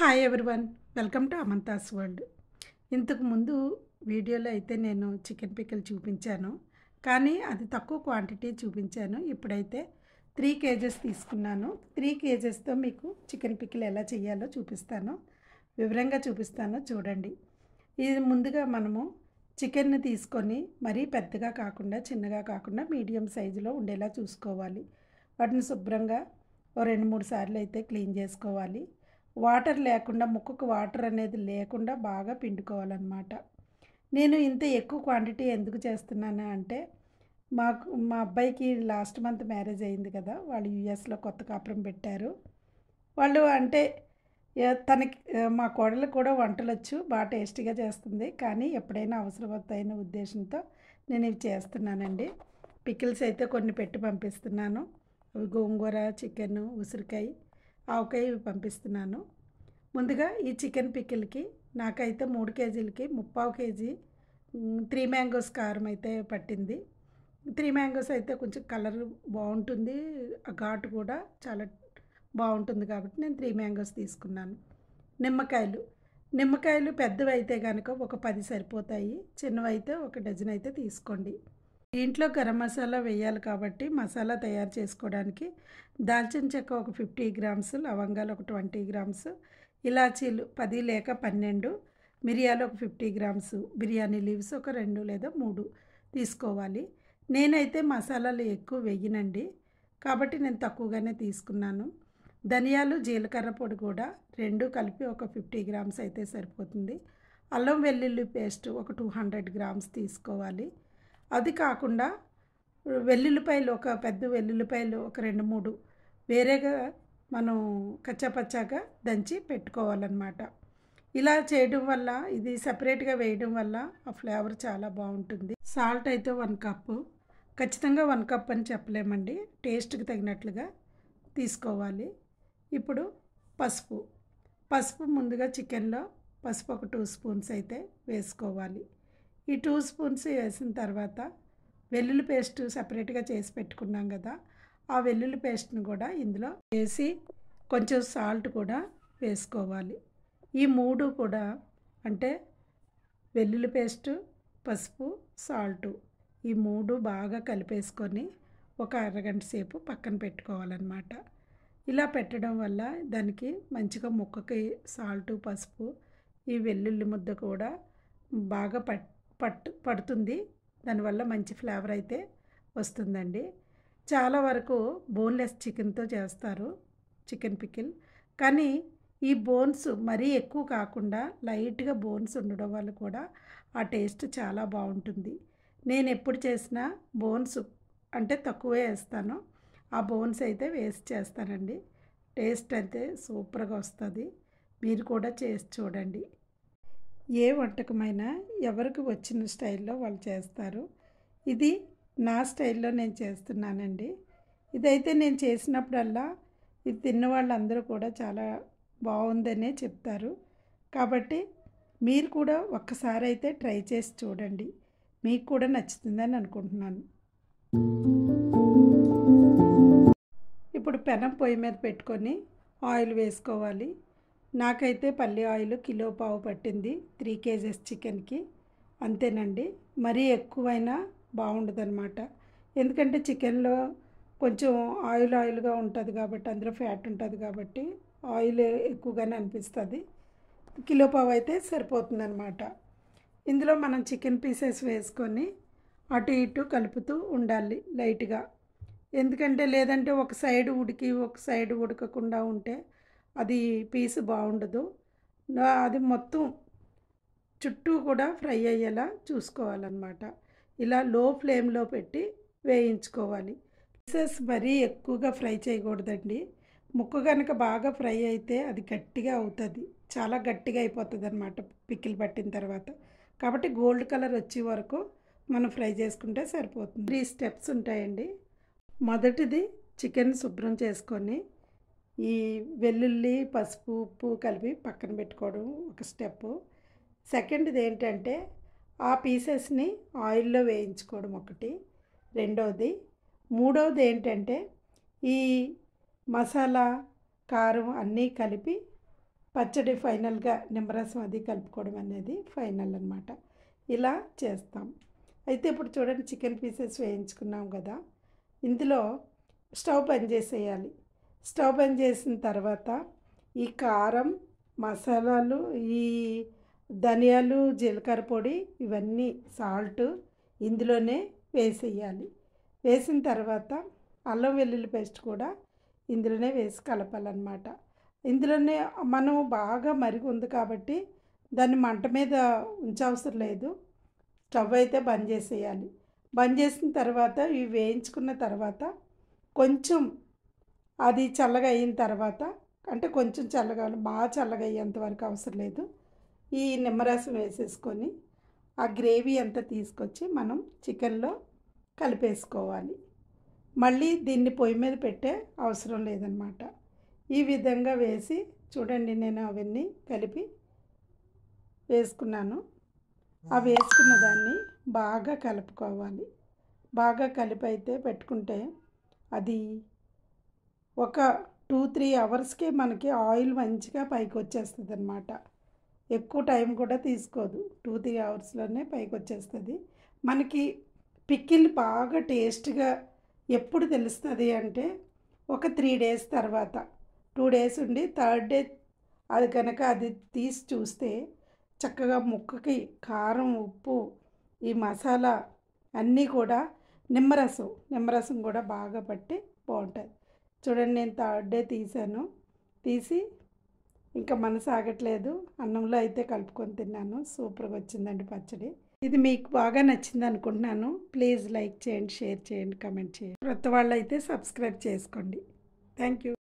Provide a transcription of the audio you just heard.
Hi everyone, welcome to Amantha's world. ఇంతకు ముందు వీడియోలో అయితే నేను చికెన్ పికిల్ చూపించాను, కానీ అది తక్కువ క్వాంటిటీ చూపించాను. ఇప్పుడైతే 3 కేజెస్ తీసుకున్నాను. 3 కేజెస్తో మీకు చికెన్ పికిల్ ఎలా చేయాలో చూపిస్తాను, వివరంగా చూపిస్తాను, చూడండి. ఇది ముందుగా మనము చికెన్ని తీసుకొని మరీ పెద్దగా కాకుండా చిన్నగా కాకుండా మీడియం సైజులో ఉండేలా చూసుకోవాలి. వాటిని శుభ్రంగా ఓ 2-3 సార్లు అయితే క్లీన్ చేసుకోవాలి. వాటర్ లేకుండా, ముక్కకు వాటర్ అనేది లేకుండా బాగా పిండుకోవాలన్నమాట. నేను ఇంత ఎక్కువ క్వాంటిటీ ఎందుకు చేస్తున్నాను అంటే, మా అబ్బాయికి లాస్ట్ మంత్ మ్యారేజ్ అయింది కదా, వాళ్ళు యూఎస్లో కొత్త కాపురం పెట్టారు. వాళ్ళు అంటే తనకి మా కోడలకు కూడా వంటలొచ్చు, బాగా టేస్టీగా చేస్తుంది. కానీ ఎప్పుడైనా అవసరం అవుతాయనే ఉద్దేశంతో నేను ఇవి చేస్తున్నానండి. పికిల్స్ అయితే కొన్ని పెట్టి పంపిస్తున్నాను. అవి గోంగూర, చికెన్, ఉసిరికాయ, ఆవకాయ ఇవి పంపిస్తున్నాను. ముందుగా ఈ చికెన్ పికిల్కి నాకైతే 3 కేజీలకి 3/4 కేజీ 3 మ్యాంగోస్ కారం అయితే పట్టింది. 3 మ్యాంగోస్ అయితే కొంచెం కలర్ బాగుంటుంది, ఆ ఘాటు కూడా చాలా బాగుంటుంది కాబట్టి నేను 3 మ్యాంగోస్ తీసుకున్నాను. నిమ్మకాయలు పెద్దవి అయితే కనుక ఒక 10 సరిపోతాయి, చిన్నవైతే ఒక డజన్ అయితే తీసుకోండి. దీంట్లో గరం మసాలా వేయాలి కాబట్టి మసాలా తయారు చేసుకోవడానికి దాల్చిన చెక్క ఒక 50 గ్రామ్స్, లవంగాలు ఒక 20 గ్రామ్స్, ఇలాచీలు 10 లేక 12, మిరియాలు ఒక 50 గ్రామ్స్, బిర్యానీ లీవ్స్ ఒక 2 లేదా 3 తీసుకోవాలి. నేనైతే మసాలాలు ఎక్కువ వేయనండి, కాబట్టి నేను తక్కువగానే తీసుకున్నాను. ధనియాలు, జీలకర్ర పొడి కూడా 2 కలిపి ఒక 50 గ్రామ్స్ అయితే సరిపోతుంది. అల్లం వెల్లుల్లి పేస్ట్ ఒక 200 గ్రామ్స్ తీసుకోవాలి. అది కాకుండా వెల్లుల్లిపాయలు, ఒక పెద్ద వెల్లుల్లిపాయలు ఒక 2-3 వేరేగా మనం కచ్చాపచ్చాగా దంచి పెట్టుకోవాలన్నమాట. ఇలా చేయడం వల్ల, ఇది సపరేట్గా వేయడం వల్ల ఆ ఫ్లేవర్ చాలా బాగుంటుంది. సాల్ట్ అయితే 1 కప్పు, ఖచ్చితంగా 1 కప్ అని చెప్పలేమండి, టేస్ట్కి తగినట్లుగా తీసుకోవాలి. ఇప్పుడు పసుపు ముందుగా చికెన్లో పసుపు ఒక 2 స్పూన్స్ అయితే వేసుకోవాలి. ఈ 2 స్పూన్స్ వేసిన తర్వాత వెల్లుల్లి పేస్ట్ సపరేట్గా చేసి పెట్టుకున్నాం కదా, ఆ వెల్లుల్లి పేస్ట్ని కూడా ఇందులో వేసి కొంచెం సాల్ట్ కూడా వేసుకోవాలి. ఈ 3 కూడా అంటే వెల్లుల్లి పేస్టు, పసుపు, సాల్టు, ఈ 3 బాగా కలిపేసుకొని ఒక అరగంట సేపు పక్కన పెట్టుకోవాలన్నమాట. ఇలా పెట్టడం వల్ల దానికి మంచిగా ముక్కకి సాల్టు, పసుపు, ఈ వెల్లుల్లి ముద్ద కూడా బాగా పడుతుంది. దానివల్ల మంచి ఫ్లేవర్ అయితే వస్తుందండి. చాలా వరకు బోన్లెస్ చికెన్తో చేస్తారు చికెన్ పికిల్, కానీ ఈ బోన్స్ మరీ ఎక్కువ కాకుండా లైట్గా బోన్స్ ఉండడం వల్ల కూడా ఆ టేస్ట్ చాలా బాగుంటుంది. నేను ఎప్పుడు చేసినా బోన్స్ అంటే తక్కువే వేస్తాను, ఆ బోన్స్ అయితే వేసి చేస్తానండి. టేస్ట్ అయితే సూపర్గా వస్తుంది. మీరు కూడా చేసి చూడండి. ఏ వంటకమైనా ఎవరికి వచ్చిన స్టైల్లో వాళ్ళు చేస్తారు. ఇది నా స్టైల్లో నేను చేస్తున్నానండి. ఇదైతే నేను చేసినప్పుడల్లా ఇది తిన్న వాళ్ళందరూ కూడా చాలా బాగుందనే చెప్తారు. కాబట్టి మీరు కూడా ఒక్కసారి అయితే ట్రై చేసి చూడండి, మీకు కూడా నచ్చుతుందని అనుకుంటున్నాను. ఇప్పుడు పెనం పొయ్యి మీద పెట్టుకొని ఆయిల్ వేసుకోవాలి. నాకైతే పల్లి ఆయిల్ 1.5 కిలో పట్టింది 3 కేజెస్ చికెన్కి. అంతేనండి, మరీ ఎక్కువైనా బాగుండదన్నమాట. ఎందుకంటే చికెన్లో కొంచెం ఆయిల్గా ఉంటుంది కాబట్టి, అందులో ఫ్యాట్ ఉంటుంది కాబట్టి ఆయిల్ ఎక్కువగానే అనిపిస్తుంది. 1.5 కిలో అయితే సరిపోతుందన్నమాట. ఇందులో మనం చికెన్ పీసెస్ వేసుకొని అటు ఇటు కలుపుతూ ఉండాలి లైట్గా. ఎందుకంటే లేదంటే ఒక సైడ్ ఉడికి ఒక సైడ్ ఉడకకుండా ఉంటే అది పీసు బాగుండదు. అది మొత్తం చుట్టూ కూడా ఫ్రై అయ్యేలా చూసుకోవాలన్నమాట. ఇలా లో ఫ్లేమ్లో పెట్టి వేయించుకోవాలి. పీసెస్ మరీ ఎక్కువగా ఫ్రై చేయకూడదండి. ముక్క కనుక బాగా ఫ్రై అయితే అది గట్టిగా అవుతుంది, చాలా గట్టిగా అయిపోతుంది అన్నమాట పికిల్ పట్టిన తర్వాత. కాబట్టి గోల్డ్ కలర్ వచ్చే వరకు మనం ఫ్రై చేసుకుంటే సరిపోతుంది. 3 స్టెప్స్ ఉంటాయండి. మొదటిది చికెన్ శుభ్రం చేసుకొని ఈ వెల్లుల్లి, పసుపు, ఉప్పు కలిపి పక్కన పెట్టుకోవడం ఒక స్టెప్పు. సెకండ్ది ఏంటంటే ఆ పీసెస్ని ఆయిల్లో వేయించుకోవడం ఒకటి. రెండవది. మూడవది ఏంటంటే ఈ మసాలా, కారం అన్నీ కలిపి పచ్చడి ఫైనల్గా నిమ్మరసం అది కలుపుకోవడం అనేది ఫైనల్ అనమాట. ఇలా చేస్తాం. అయితే ఇప్పుడు చూడండి, చికెన్ పీసెస్ వేయించుకున్నాం కదా, ఇందులో స్టవ్ బంద్ చేసేయాలి. స్టవ్ బంద్ చేసిన తర్వాత ఈ కారం, మసాలాలు, ఈ ధనియాలు, జీలకర్ర పొడి, ఇవన్నీ సాల్ట్ ఇందులోనే వేసేయాలి. వేసిన తర్వాత అల్లం వెల్లుల్లి పేస్ట్ కూడా ఇందులోనే వేసి కలపాలన్నమాట. ఇందులోనే మనం బాగా మరిగి ఉంది కాబట్టి దాన్ని మంట మీద ఉంచవసరం లేదు. స్టవ్ అయితే బంద్ చేసేయాలి. బంద్ చేసిన తర్వాత ఇవి వేయించుకున్న తర్వాత కొంచెం అది చల్లగా అయిన తర్వాత, అంటే కొంచెం చల్లగా, బాగా చల్లగా అయ్యేంత వరకు అవసరం లేదు, ఈ నిమ్మరసం వేసేసుకొని ఆ గ్రేవీ అంతా తీసుకొచ్చి మనం చికెన్లో కలిపేసుకోవాలి. మళ్ళీ దీన్ని పొయ్యి మీద పెట్టే అవసరం లేదనమాట. ఈ విధంగా వేసి చూడండి, నేను అవన్నీ కలిపి వేసుకున్నాను. ఆ వేసుకున్న దాన్ని బాగా కలుపుకోవాలి. బాగా కలిపి అయితే పెట్టుకుంటే అది ఒక 2-3 అవర్స్కే మనకి ఆయిల్ మంచిగా పైకి వచ్చేస్తుంది అనమాట. ఎక్కువ టైం కూడా తీసుకోదు, 2-3 అవర్స్లోనే పైకి వచ్చేస్తుంది. మనకి పికిల్ బాగా టేస్ట్గా ఎప్పుడు తెలుస్తుంది అంటే ఒక 3 డేస్ తర్వాత, 2 డేస్ ఉండి థర్డ్ డే అది కనుక అది తీసి చూస్తే చక్కగా ముక్కకి కారం, ఉప్పు, ఈ మసాలా అన్నీ కూడా నిమ్మరసం కూడా బాగా పట్టి బాగుంటుంది. చూడండి, నేను థర్డ్ డే తీసాను. తీసి ఇంకా మనసు ఆగట్లేదు, అన్నంలో అయితే కలుపుకొని తిన్నాను. సూపర్గా వచ్చిందండి పచ్చడి. ఇది మీకు బాగా నచ్చింది అనుకుంటున్నాను. ప్లీజ్ లైక్ చేయండి, షేర్ చేయండి, కమెంట్ చేయండి. కొత్త వాళ్ళు అయితే సబ్స్క్రైబ్ చేసుకోండి. Thank you.